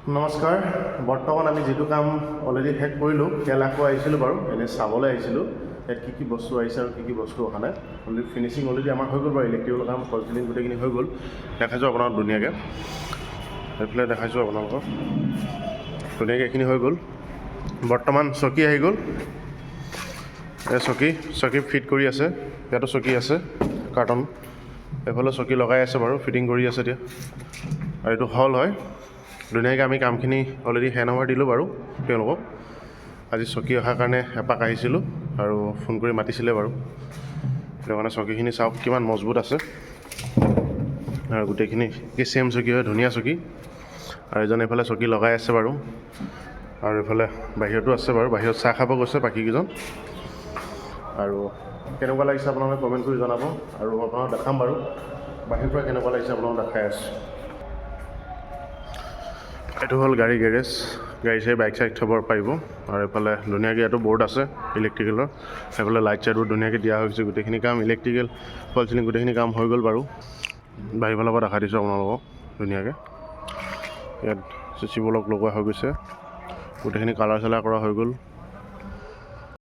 নমস্কাৰ। বৰ্তমান আমি যিটো কাম অলৰেডি শেষ কৰিলোঁ, কেলাকো আহিছিলোঁ বাৰু, এনেই চাবলৈ আহিছিলোঁ ইয়াত কি বস্তু আহিছে আৰু কি বস্তু অহা নাই। অলৰেডি ফিনিচিং অলৰেডি আমাৰ হৈ গ'ল বাৰু, ইলেক্ট্ৰিকেল কাম ফল চিলিং গোটেইখিনি হৈ গ'ল। দেখাইছোঁ আপোনাক ধুনীয়াকৈ, সেইফালে দেখাইছোঁ আপোনালোকক ধুনীয়াকৈ এইখিনি হৈ গ'ল। বৰ্তমান চকী আহি গ'ল, এই চকী ফিট কৰি আছে, ইয়াতো চকী আছে কাৰ্টন, এইফালে চকী লগাই আছে বাৰু, ফিটিং কৰি আছে এতিয়া। আৰু এইটো হল হয়। ধুনীয়াকৈ আমি কামখিনি অলৰেডি হেণ্ড অভাৰ দিলোঁ বাৰু তেওঁলোকক। আজি চকী অহাৰ কাৰণে এপাক আহিছিলোঁ আৰু ফোন কৰি মাতিছিলে বাৰু, সেইটো কাৰণে চকীখিনি চাওক কিমান মজবুত আছে আৰু গোটেইখিনি কি ছেম চকী হয়, ধুনীয়া চকী। আৰু এজন এইফালে চকী লগাই আছে বাৰু, আৰু এইফালে বাহিৰতো আছে বাৰু, বাহিৰত চাহ খাব গৈছে বাকীকেইজন। আৰু কেনেকুৱা লাগিছে আপোনালোকে কমেণ্ট কৰি জনাব, আৰু আপোনালোকক দেখাম বাৰু বাহিৰৰ পৰা কেনেকুৱা লাগিছে আপোনালোকক দেখাই আছোঁ। এইটো হ'ল গাড়ী গেৰেজ, গাড়ী চাড়ী বাইক চাইক থ'ব পাৰিব। আৰু এইফালে ধুনীয়াকৈ ইয়াতো বৰ্ড আছে ইলেক্ট্ৰিকেলৰ, সেইফালে লাইট চাইটবোৰ ধুনীয়াকৈ দিয়া হৈছে। গোটেইখিনি কাম ইলেক্ট্ৰিকেল ফল চিলিং গোটেইখিনি কাম হৈ গ'ল বাৰু। বাহিৰফালৰ পৰা দেখাই দিছোঁ আপোনালোকক ধুনীয়াকৈ। ইয়াত চিচি ব্লক লগোৱা হৈ গৈছে, গোটেইখিনি কালাৰ চালাৰ কৰা হৈ গ'ল।